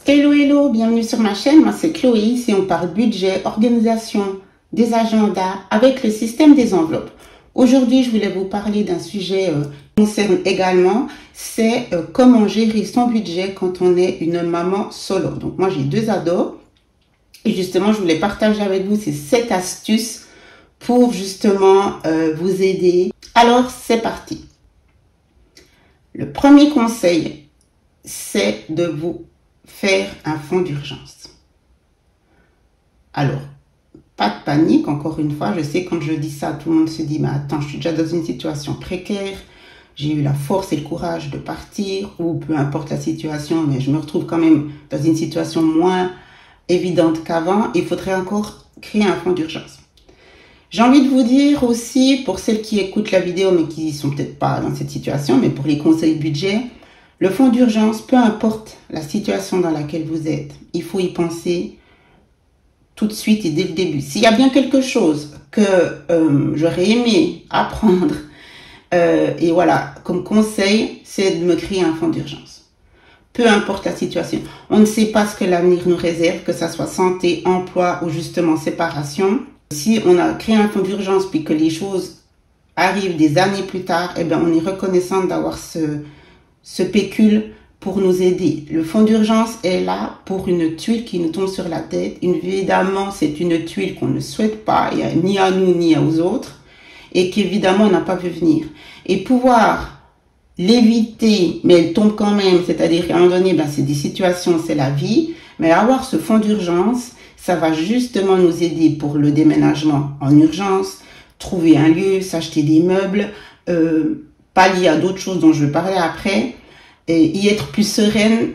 Hello, hello, bienvenue sur ma chaîne, moi c'est Chloé, ici on parle budget, organisation, des agendas avec le système des enveloppes. Aujourd'hui, je voulais vous parler d'un sujet qui concerne également, c'est comment gérer son budget quand on est une maman solo. Donc moi j'ai 2 ados et justement je voulais partager avec vous ces 7 astuces pour justement vous aider. Alors c'est parti. Le premier conseil, c'est de vous faire un fonds d'urgence. Alors, pas de panique, encore une fois, je sais quand je dis ça, tout le monde se dit, mais attends, je suis déjà dans une situation précaire, j'ai eu la force et le courage de partir, ou peu importe la situation, mais je me retrouve quand même dans une situation moins évidente qu'avant, il faudrait encore créer un fonds d'urgence. J'ai envie de vous dire aussi, pour celles qui écoutent la vidéo, mais qui sont peut-être pas dans cette situation, mais pour les conseils budget, le fonds d'urgence, peu importe la situation dans laquelle vous êtes, il faut y penser tout de suite et dès le début. S'il y a bien quelque chose que j'aurais aimé apprendre, et voilà, comme conseil, c'est de me créer un fonds d'urgence. Peu importe la situation. On ne sait pas ce que l'avenir nous réserve, que ça soit santé, emploi ou justement séparation. Si on a créé un fonds d'urgence puis que les choses arrivent des années plus tard, eh bien, on est reconnaissant d'avoir ce pécule pour nous aider. Le fonds d'urgence est là pour une tuile qui nous tombe sur la tête. Évidemment, c'est une tuile qu'on ne souhaite pas, ni à nous ni aux autres, et qu'évidemment, on n'a pas vu venir. Et pouvoir l'éviter, mais elle tombe quand même, c'est-à-dire qu'à un moment donné, ben, c'est des situations, c'est la vie, mais avoir ce fonds d'urgence, ça va justement nous aider pour le déménagement en urgence, trouver un lieu, s'acheter des meubles, pallier à d'autres choses dont je vais parler après, et y être plus sereine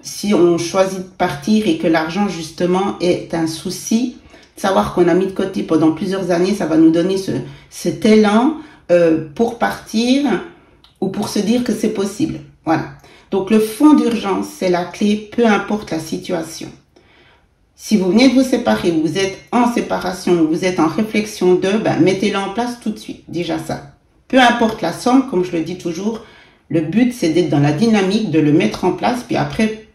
si on choisit de partir et que l'argent justement est un souci. Savoir qu'on a mis de côté pendant plusieurs années, ça va nous donner cet élan pour partir ou pour se dire que c'est possible. Voilà. Donc le fonds d'urgence, c'est la clé, peu importe la situation. Si vous venez de vous séparer, vous êtes en séparation, vous êtes en réflexion ben, mettez-le en place tout de suite. Déjà ça. Peu importe la somme, comme je le dis toujours, le but c'est d'être dans la dynamique, de le mettre en place, puis après,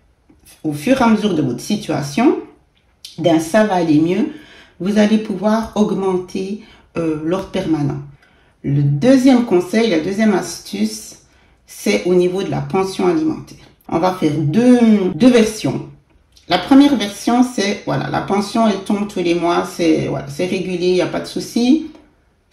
au fur et à mesure de votre situation, ça va aller mieux, vous allez pouvoir augmenter l'ordre permanent. Le deuxième conseil, la deuxième astuce, c'est au niveau de la pension alimentaire. On va faire deux versions. La première version, c'est, voilà, la pension, elle tombe tous les mois, c'est régulier, il n'y a pas de souci.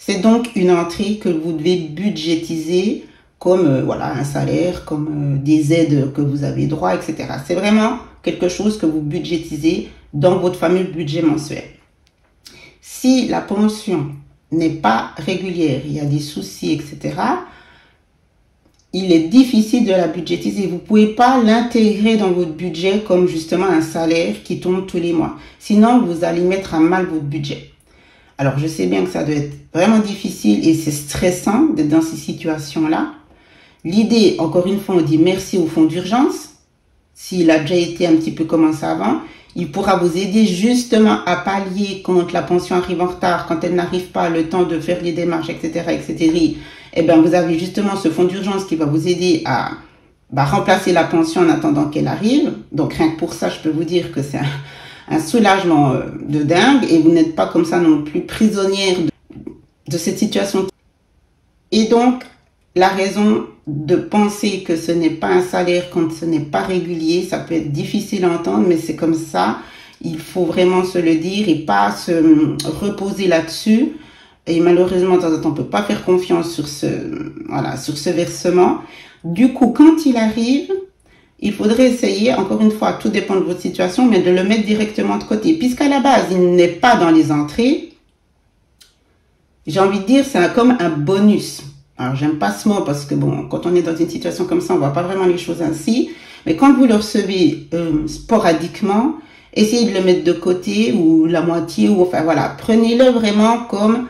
C'est donc une entrée que vous devez budgétiser comme un salaire, comme des aides que vous avez droit, etc. C'est vraiment quelque chose que vous budgétisez dans votre fameux budget mensuel. Si la pension n'est pas régulière, il y a des soucis, etc., il est difficile de la budgétiser. Vous ne pouvez pas l'intégrer dans votre budget comme justement un salaire qui tombe tous les mois. Sinon, vous allez mettre à mal votre budget. Alors, je sais bien que ça doit être vraiment difficile et c'est stressant d'être dans ces situations-là. L'idée, encore une fois, on dit merci au fonds d'urgence. S'il a déjà été un petit peu commencé avant, il pourra vous aider justement à pallier quand la pension arrive en retard, quand elle n'arrive pas, le temps de faire les démarches, etc., etc. Eh bien, vous avez justement ce fonds d'urgence qui va vous aider à remplacer la pension en attendant qu'elle arrive. Donc, rien que pour ça, je peux vous dire que c'est un soulagement de dingue et vous n'êtes pas comme ça non plus prisonnière de cette situation. Et donc, la raison de penser que ce n'est pas un salaire quand ce n'est pas régulier, ça peut être difficile à entendre, mais c'est comme ça. Il faut vraiment se le dire et pas se reposer là-dessus. Et malheureusement, de temps en temps, on ne peut pas faire confiance sur ce versement. Du coup, quand il arrive, il faudrait essayer, encore une fois, tout dépend de votre situation, mais de le mettre directement de côté. Puisqu'à la base, il n'est pas dans les entrées, j'ai envie de dire, c'est comme un bonus. Alors, j'aime pas ce mot parce que bon, quand on est dans une situation comme ça, on voit pas vraiment les choses ainsi. Mais quand vous le recevez sporadiquement, essayez de le mettre de côté ou la moitié ou enfin voilà, prenez-le vraiment comme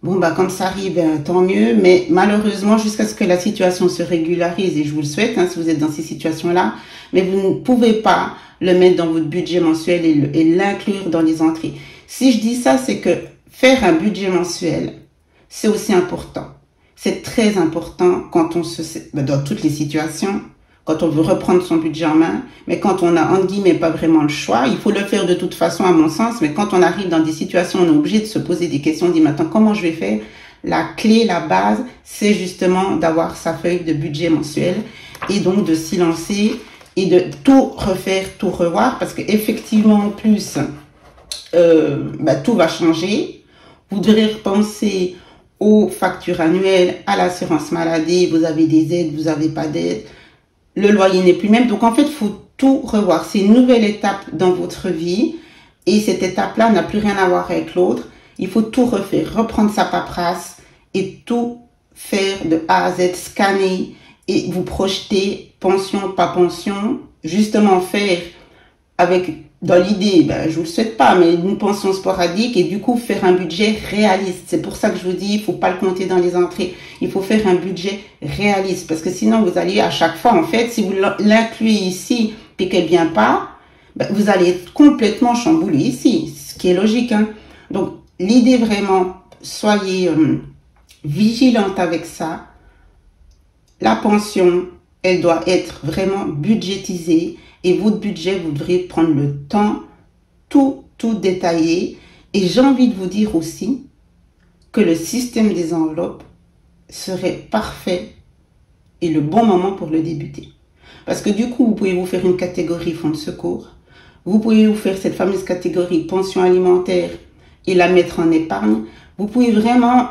bon quand ça arrive, tant mieux. Mais malheureusement, jusqu'à ce que la situation se régularise et je vous le souhaite, si vous êtes dans ces situations-là, mais vous ne pouvez pas le mettre dans votre budget mensuel et l'inclure dans les entrées. Si je dis ça, c'est que faire un budget mensuel, c'est aussi important. C'est très important quand dans toutes les situations quand on veut reprendre son budget en main, mais quand on a, entre guillemets, pas vraiment le choix, il faut le faire de toute façon, à mon sens, mais quand on arrive dans des situations, on est obligé de se poser des questions, on dit maintenant, comment je vais faire? La clé, la base, c'est justement d'avoir sa feuille de budget mensuel et donc de s'y lancer et de tout refaire, tout revoir, parce qu'effectivement, en plus, tout va changer. Vous devrez repenser aux factures annuelles, à l'assurance maladie, vous avez des aides, vous n'avez pas d'aide, le loyer n'est plus le même. Donc en fait, il faut tout revoir. C'est une nouvelle étape dans votre vie et cette étape-là n'a plus rien à voir avec l'autre. Il faut tout refaire, reprendre sa paperasse et tout faire de A à Z, scanner et vous projeter, pension, pas pension, justement faire avec, dans l'idée, je vous le souhaite pas, mais une pension sporadique et du coup faire un budget réaliste. C'est pour ça que je vous dis, il faut pas le compter dans les entrées. Il faut faire un budget réaliste parce que sinon vous allez à chaque fois, en fait, si vous l'incluez ici et qu'elle vient pas, vous allez être complètement chamboulé ici, ce qui est logique, hein. Donc, l'idée vraiment, soyez vigilante avec ça. La pension, elle doit être vraiment budgétisée. Et votre budget, vous devrez prendre le temps, tout détailler. Et j'ai envie de vous dire aussi que le système des enveloppes serait parfait et le bon moment pour le débuter. Parce que du coup, vous pouvez vous faire une catégorie fonds de secours. Vous pouvez vous faire cette fameuse catégorie pension alimentaire et la mettre en épargne. Vous pouvez vraiment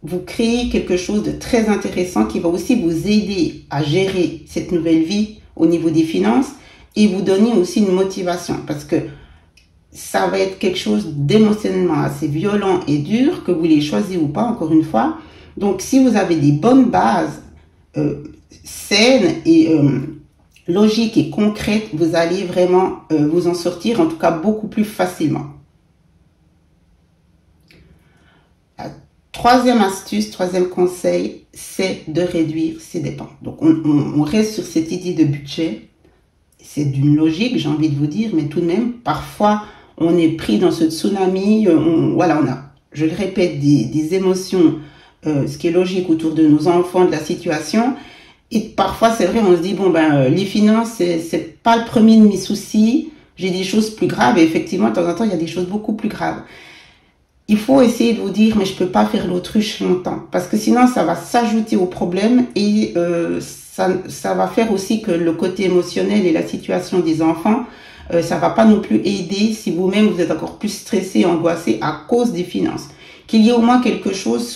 vous créer quelque chose de très intéressant qui va aussi vous aider à gérer cette nouvelle vie au niveau des finances. Et vous donner aussi une motivation parce que ça va être quelque chose d'émotionnellement assez violent et dur, que vous les choisissez ou pas, encore une fois. Donc, si vous avez des bonnes bases saines et logiques et concrètes, vous allez vraiment vous en sortir, en tout cas beaucoup plus facilement. La troisième astuce, troisième conseil, c'est de réduire ses dépenses. Donc, on reste sur cette idée de budget. C'est d'une logique, j'ai envie de vous dire, mais tout de même, parfois, on est pris dans ce tsunami, on a, je le répète, des émotions, ce qui est logique autour de nos enfants, de la situation. Et parfois, c'est vrai, on se dit, les finances, c'est pas le premier de mes soucis, j'ai des choses plus graves. Et effectivement, de temps en temps, il y a des choses beaucoup plus graves. Il faut essayer de vous dire, mais je peux pas faire l'autruche longtemps. Parce que sinon, ça va s'ajouter au problème et ça va faire aussi que le côté émotionnel et la situation des enfants, ça va pas non plus aider si vous-même vous êtes encore plus stressé, angoissé à cause des finances. Qu'il y ait au moins quelque chose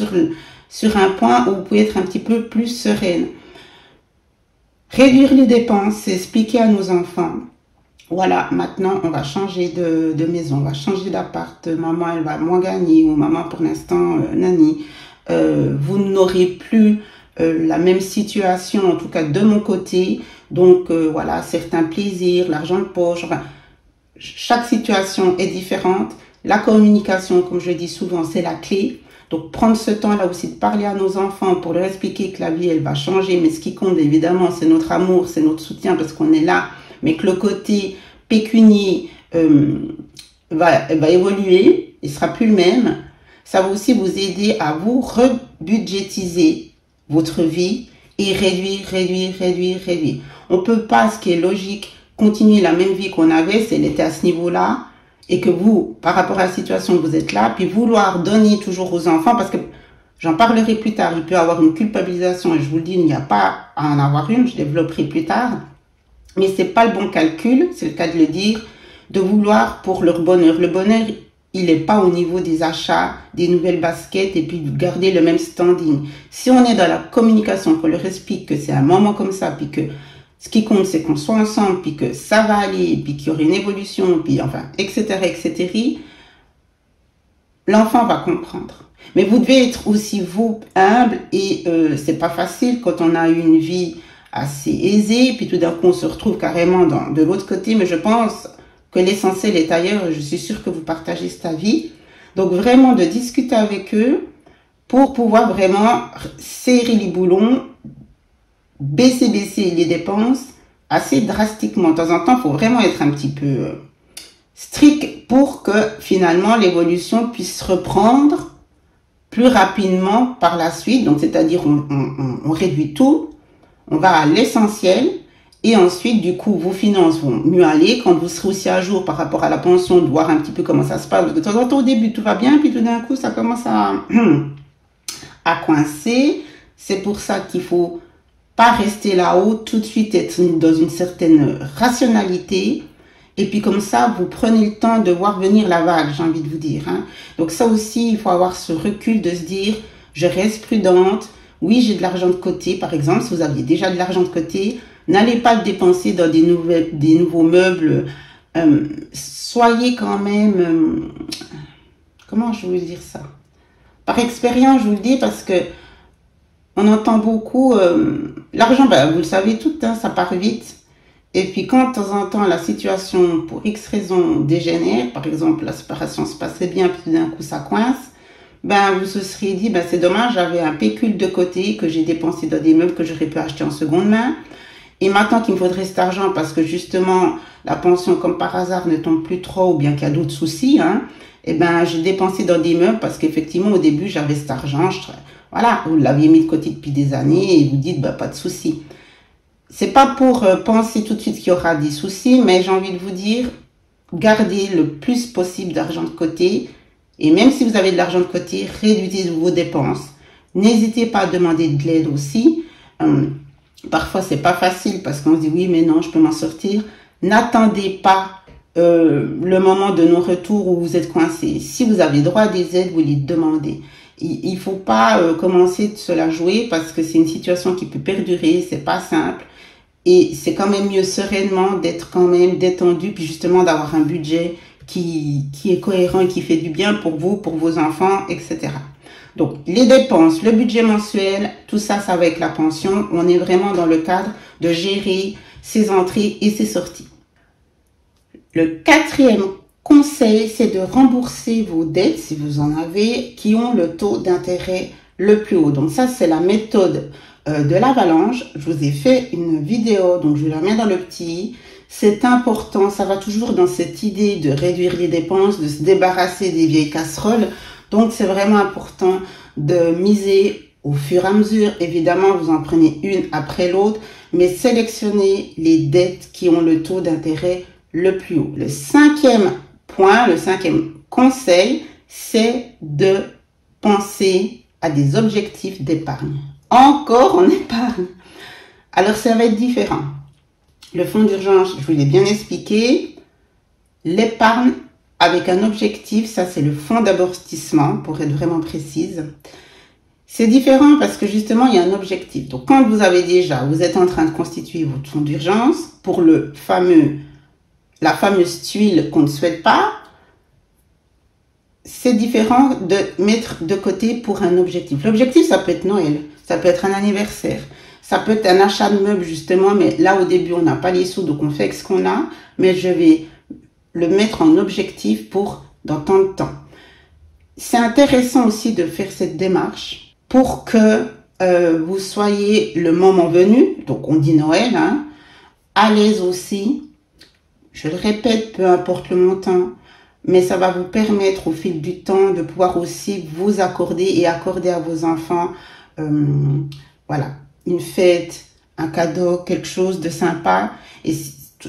sur un point où vous pouvez être un petit peu plus sereine. Réduire les dépenses, c'est expliquer à nos enfants. Voilà, maintenant on va changer de maison, on va changer d'appart, maman elle va moins gagner ou maman pour l'instant nanny. Vous n'aurez plus la même situation, en tout cas de mon côté. Donc voilà, certains plaisirs, l'argent de poche, enfin, chaque situation est différente. La communication, comme je dis souvent, c'est la clé. Donc prendre ce temps-là aussi de parler à nos enfants pour leur expliquer que la vie, elle va changer. Mais ce qui compte évidemment, c'est notre amour, c'est notre soutien parce qu'on est là. Mais que le côté pécunier va évoluer, il sera plus le même. Ça va aussi vous aider à vous rebudgétiser votre vie et réduire. On peut pas, ce qui est logique, continuer la même vie qu'on avait, si elle était à ce niveau-là, et que vous, par rapport à la situation, vous êtes là, puis vouloir donner toujours aux enfants, parce que j'en parlerai plus tard, il peut y avoir une culpabilisation, et je vous le dis, il n'y a pas à en avoir une, je développerai plus tard, mais c'est pas le bon calcul, c'est le cas de le dire, de vouloir pour leur bonheur. Le bonheur, il n'est pas au niveau des achats, des nouvelles baskets et puis de garder le même standing. Si on est dans la communication, qu'on leur explique que c'est un moment comme ça, puis que ce qui compte, c'est qu'on soit ensemble, puis que ça va aller, puis qu'il y aura une évolution, puis enfin, etc., l'enfant va comprendre. Mais vous devez être aussi, vous, humble, et c'est pas facile quand on a une vie assez aisée, puis tout d'un coup, on se retrouve carrément de l'autre côté, mais je pense que l'essentiel est ailleurs, et je suis sûre que vous partagez cet avis. Donc vraiment de discuter avec eux pour pouvoir vraiment serrer les boulons, baisser les dépenses assez drastiquement. De temps en temps, il faut vraiment être un petit peu strict pour que finalement l'évolution puisse reprendre plus rapidement par la suite. Donc c'est-à-dire on réduit tout, on va à l'essentiel Et ensuite, du coup, vos finances vont mieux aller quand vous serez aussi à jour par rapport à la pension, de voir un petit peu comment ça se passe. De temps en temps, au début, tout va bien, puis tout d'un coup, ça commence à coincer. C'est pour ça qu'il faut pas rester là-haut, tout de suite être dans une certaine rationalité. Et puis comme ça, vous prenez le temps de voir venir la vague, j'ai envie de vous dire. Donc ça aussi, il faut avoir ce recul de se dire, je reste prudente. Oui, j'ai de l'argent de côté, par exemple, si vous aviez déjà de l'argent de côté, n'allez pas le dépenser dans des nouveaux meubles. Soyez quand même... comment je veux dire ça? Par expérience, je vous le dis, parce que on entend beaucoup... l'argent, vous le savez tout, ça part vite. Et puis quand de temps en temps la situation pour X raisons dégénère, par exemple la séparation se passait bien, puis d'un coup ça coince, vous se seriez dit, c'est dommage, j'avais un pécule de côté que j'ai dépensé dans des meubles que j'aurais pu acheter en seconde main. Et maintenant qu'il me faudrait cet argent parce que justement la pension comme par hasard ne tombe plus trop ou bien qu'il y a d'autres soucis, j'ai dépensé dans des meubles parce qu'effectivement au début j'avais cet argent, voilà, vous l'aviez mis de côté depuis des années et vous dites pas de soucis. C'est pas pour penser tout de suite qu'il y aura des soucis, mais j'ai envie de vous dire, gardez le plus possible d'argent de côté. Et même si vous avez de l'argent de côté, réduisez vos dépenses. N'hésitez pas à demander de l'aide aussi. Parfois, c'est pas facile parce qu'on se dit oui, mais non, je peux m'en sortir. N'attendez pas le moment de non-retour où vous êtes coincé. Si vous avez droit à des aides, vous les demandez. Il faut pas commencer de se la jouer parce que c'est une situation qui peut perdurer, c'est pas simple. Et c'est quand même mieux sereinement d'être quand même détendu, puis justement d'avoir un budget qui est cohérent et qui fait du bien pour vous, pour vos enfants, etc. Donc, les dépenses, le budget mensuel, tout ça, ça va avec la pension. On est vraiment dans le cadre de gérer ses entrées et ses sorties. Le quatrième conseil, c'est de rembourser vos dettes, si vous en avez, qui ont le taux d'intérêt le plus haut. Donc ça, c'est la méthode de l'avalanche. Je vous ai fait une vidéo, donc je la mets dans le petit. C'est important, ça va toujours dans cette idée de réduire les dépenses, de se débarrasser des vieilles casseroles. Donc c'est vraiment important de miser au fur et à mesure. Évidemment, vous en prenez une après l'autre, mais sélectionnez les dettes qui ont le taux d'intérêt le plus haut. Le cinquième point, le cinquième conseil, c'est de penser à des objectifs d'épargne. Encore en épargne. Alors ça va être différent. Le fonds d'urgence, je vous l'ai bien expliqué. L'épargne avec un objectif, ça c'est le fonds d'amortissement, pour être vraiment précise. C'est différent parce que justement, il y a un objectif. Donc quand vous êtes en train de constituer votre fonds d'urgence pour la fameuse tuile qu'on ne souhaite pas, c'est différent de mettre de côté pour un objectif. L'objectif, ça peut être Noël, ça peut être un anniversaire, ça peut être un achat de meubles justement, mais là au début on n'a pas les sous, donc on fait avec ce qu'on a, mais je vais le mettre en objectif pour dans tant de temps. C'est intéressant aussi de faire cette démarche pour que vous soyez le moment venu, donc on dit Noël, à l'aise aussi. Je le répète, peu importe le montant, mais ça va vous permettre au fil du temps de pouvoir aussi vous accorder et accorder à vos enfants une fête, un cadeau, quelque chose de sympa. Et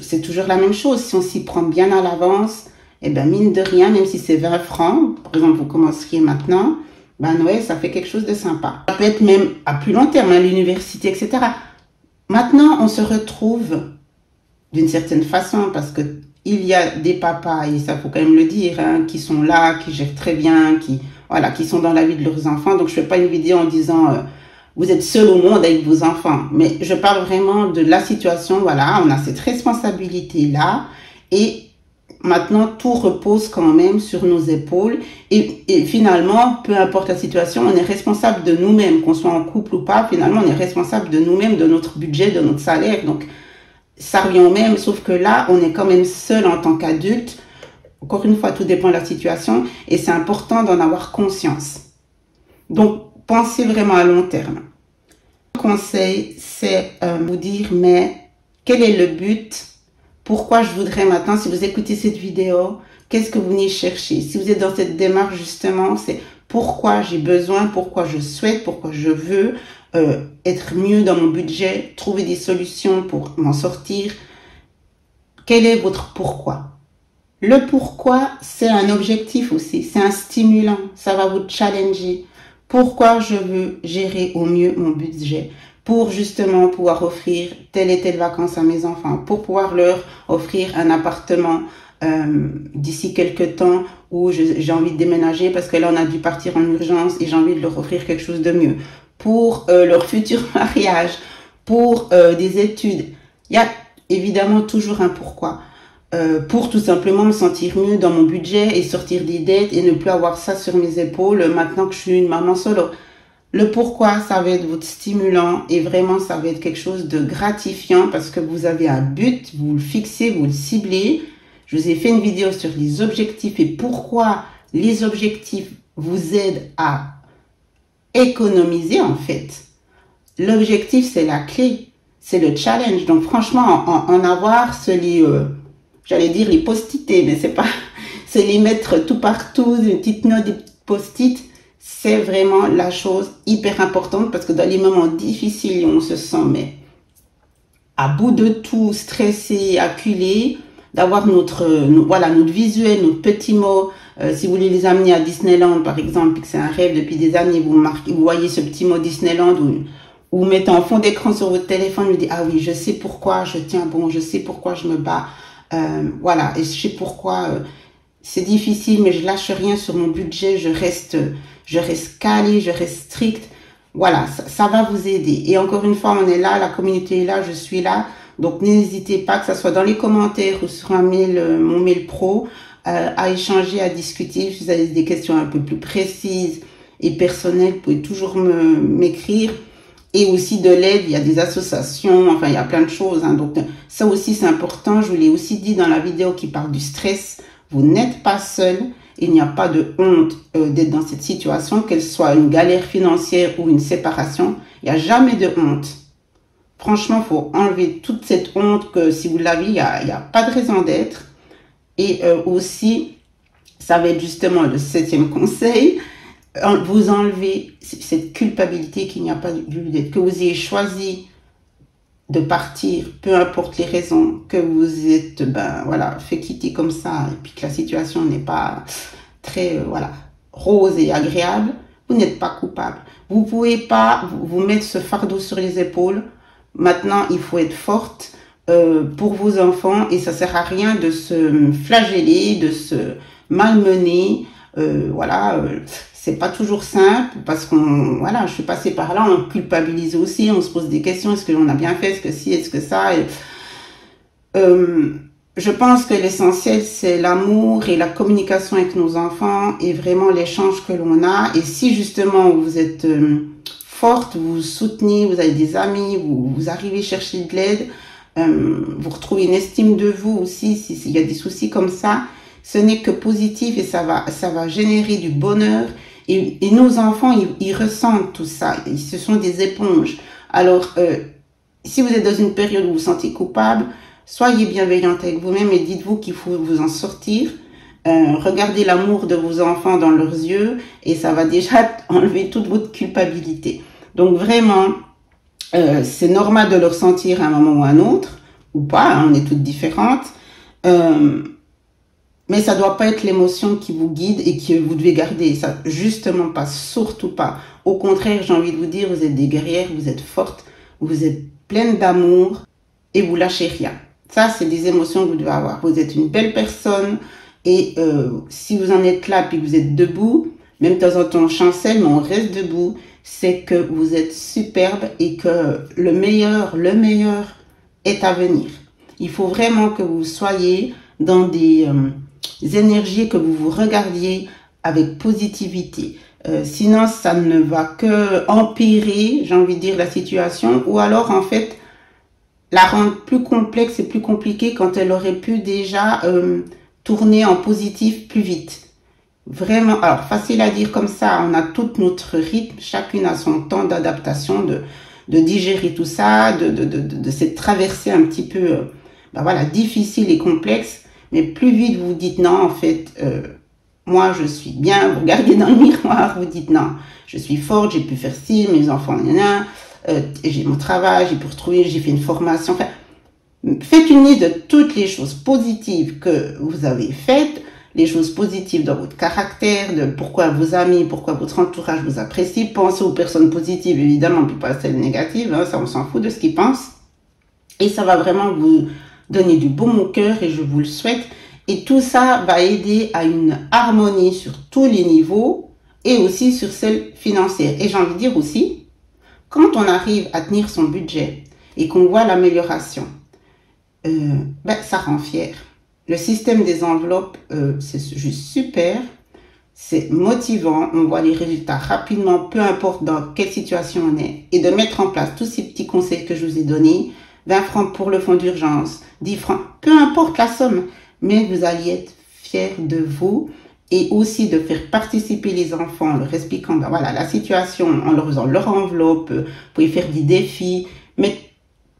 c'est toujours la même chose. Si on s'y prend bien à l'avance, mine de rien, même si c'est 20 francs, par exemple, vous commenceriez maintenant, Noël, ça fait quelque chose de sympa. Ça peut être même à plus long terme, à l'université, etc. Maintenant, on se retrouve d'une certaine façon parce que il y a des papas, et ça faut quand même le dire, qui sont là, qui gèrent très bien, qui sont dans la vie de leurs enfants. Donc je fais pas une vidéo en disant vous êtes seul au monde avec vos enfants, mais je parle vraiment de la situation. Voilà, on a cette responsabilité là, et maintenant tout repose quand même sur nos épaules. Et finalement, peu importe la situation, on est responsable de nous-mêmes, qu'on soit en couple ou pas. Finalement, on est responsable de nous-mêmes, de notre budget, de notre salaire. Donc ça revient au même, sauf que là, on est quand même seul en tant qu'adulte. Encore une fois, tout dépend de la situation et c'est important d'en avoir conscience. Donc, pensez vraiment à long terme. Le conseil, c'est vous dire, mais quel est le but? Pourquoi je voudrais maintenant, si vous écoutez cette vidéo, qu'est-ce que vous venez chercher? Si vous êtes dans cette démarche, justement, c'est pourquoi j'ai besoin, pourquoi je souhaite, pourquoi je veux être mieux dans mon budget, trouver des solutions pour m'en sortir. Quel est votre pourquoi? Le pourquoi, c'est un objectif aussi, c'est un stimulant, ça va vous challenger. Pourquoi je veux gérer au mieux mon budget? Pour justement pouvoir offrir telle et telle vacances à mes enfants, pour pouvoir leur offrir un appartement d'ici quelques temps où j'ai envie de déménager parce que là on a dû partir en urgence et j'ai envie de leur offrir quelque chose de mieux. Pour leur futur mariage, pour des études. Il y a évidemment toujours un pourquoi. Pour tout simplement me sentir mieux dans mon budget et sortir des dettes et ne plus avoir ça sur mes épaules maintenant que je suis une maman solo. Le pourquoi, ça va être votre stimulant et vraiment ça va être quelque chose de gratifiant parce que vous avez un but, vous le fixez, vous le ciblez. Je vous ai fait une vidéo sur les objectifs et pourquoi les objectifs vous aident à économiser en fait. L'objectif, c'est la clé, c'est le challenge. Donc franchement, en avoir, j'allais dire les post-it, mais c'est pas, c'est les mettre tout partout, une petite note, des petites post-it, c'est vraiment la chose hyper importante parce que dans les moments difficiles où on se sent mais à bout de tout, stressé, acculé, d'avoir notre visuel, notre petit mot. Si vous voulez les amener à Disneyland, par exemple, que c'est un rêve depuis des années, vous voyez ce petit mot Disneyland ou mettez en fond d'écran sur votre téléphone, vous dites, ah oui, je sais pourquoi je tiens bon, je sais pourquoi je me bats, voilà, et je sais pourquoi c'est difficile, mais je lâche rien sur mon budget, je reste calé, je reste strict. Voilà, ça va vous aider. Et encore une fois, on est là, la communauté est là, je suis là. Donc, n'hésitez pas, que ce soit dans les commentaires ou sur un mail, mon mail pro, à échanger, à discuter. Si vous avez des questions un peu plus précises et personnelles, vous pouvez toujours m'écrire. Et aussi de l'aide, il y a des associations, enfin, il y a plein de choses. Hein. Donc, ça aussi, c'est important. Je vous l'ai aussi dit dans la vidéo qui parle du stress. Vous n'êtes pas seul. Il n'y a pas de honte d'être dans cette situation, qu'elle soit une galère financière ou une séparation. Il n'y a jamais de honte. Franchement, il faut enlever toute cette honte que si vous l'avez, il n'y a pas de raison d'être. Et aussi, ça va être justement le 7e conseil, vous enlevez cette culpabilité qu'il n'y a pas lieu d'être, que vous ayez choisi de partir, peu importe les raisons, que vous êtes, fait quitter comme ça, et puis que la situation n'est pas très, rose et agréable, vous n'êtes pas coupable. Vous pouvez pas vous mettre ce fardeau sur les épaules. Maintenant, il faut être forte pour vos enfants et ça sert à rien de se flageller, de se malmener. C'est pas toujours simple parce je suis passée par là, on culpabilise aussi, on se pose des questions, est-ce que l'on a bien fait, est-ce que si, est-ce que ça. Je pense que l'essentiel, c'est l'amour et la communication avec nos enfants et vraiment l'échange que l'on a. Et si justement vous êtes forte, vous vous soutenez, vous avez des amis, vous arrivez à chercher de l'aide, vous retrouvez une estime de vous aussi, s'il y a des soucis comme ça, ce n'est que positif et ça va générer du bonheur. Et nos enfants, ils ressentent tout ça. Ce sont des éponges. Alors, si vous êtes dans une période où vous vous sentez coupable, soyez bienveillante avec vous-même et dites-vous qu'il faut vous en sortir. Regardez l'amour de vos enfants dans leurs yeux et ça va déjà enlever toute votre culpabilité. Donc vraiment, c'est normal de le ressentir à un moment ou à un autre, ou pas, hein, on est toutes différentes. Mais ça doit pas être l'émotion qui vous guide et que vous devez garder. Ça, justement pas, surtout pas. Au contraire, j'ai envie de vous dire, vous êtes des guerrières, vous êtes fortes, vous êtes pleines d'amour et vous lâchez rien. Ça, c'est des émotions que vous devez avoir. Vous êtes une belle personne et si vous en êtes là puis que vous êtes debout, même de temps en temps on chancelle, mais on reste debout, c'est que vous êtes superbe et que le meilleur est à venir. Il faut vraiment que vous soyez dans des énergies, que vous vous regardiez avec positivité. Sinon, ça ne va que empirer, j'ai envie de dire, la situation, ou alors, en fait, la rendre plus complexe et plus compliquée quand elle aurait pu déjà tourner en positif plus vite. Vraiment, alors, facile à dire comme ça, on a tout notre rythme, chacune a son temps d'adaptation, de digérer tout ça, de cette traversée un petit peu, difficile et complexe. Mais plus vite vous dites non, en fait, moi je suis bien, vous regardez dans le miroir, vous dites non, je suis forte, j'ai pu faire ci, mes enfants, j'ai mon travail, j'ai pu retrouver, j'ai fait une formation. Enfin, faites une liste de toutes les choses positives que vous avez faites, les choses positives dans votre caractère, de pourquoi vos amis, pourquoi votre entourage vous apprécie. Pensez aux personnes positives, évidemment, puis pas celles négatives, hein, ça on s'en fout de ce qu'ils pensent. Et ça va vraiment vous donner du baume au cœur et je vous le souhaite. Et tout ça va aider à une harmonie sur tous les niveaux et aussi sur celle financière. Et j'ai envie de dire aussi, quand on arrive à tenir son budget et qu'on voit l'amélioration, ça rend fier. Le système des enveloppes, c'est juste super. C'est motivant. On voit les résultats rapidement, peu importe dans quelle situation on est. Et de mettre en place tous ces petits conseils que je vous ai donnés, 20 francs pour le fonds d'urgence, 10 francs, peu importe la somme, mais vous allez être fiers de vous et aussi de faire participer les enfants en leur expliquant voilà, la situation, en leur faisant leur enveloppe, vous pouvez faire des défis, mais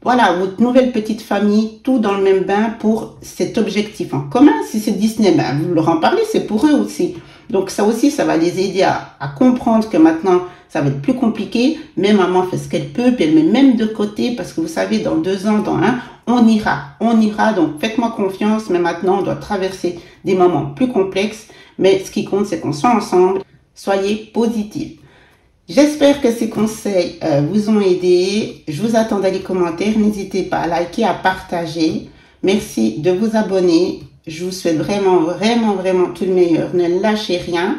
voilà, votre nouvelle petite famille, tout dans le même bain pour cet objectif en commun. Si c'est Disney, vous leur en parlez, c'est pour eux aussi. Donc ça aussi, ça va les aider à comprendre que maintenant, ça va être plus compliqué. Mais maman fait ce qu'elle peut, puis elle met même de côté, parce que vous savez, dans 2 ans, dans 1, on ira. Donc faites-moi confiance, mais maintenant, on doit traverser des moments plus complexes. Mais ce qui compte, c'est qu'on soit ensemble. Soyez positifs. J'espère que ces conseils vous ont aidé. Je vous attends dans les commentaires. N'hésitez pas à liker, à partager. Merci de vous abonner. Je vous souhaite vraiment, vraiment, vraiment tout le meilleur. Ne lâchez rien.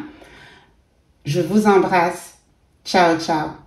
Je vous embrasse. Ciao, ciao.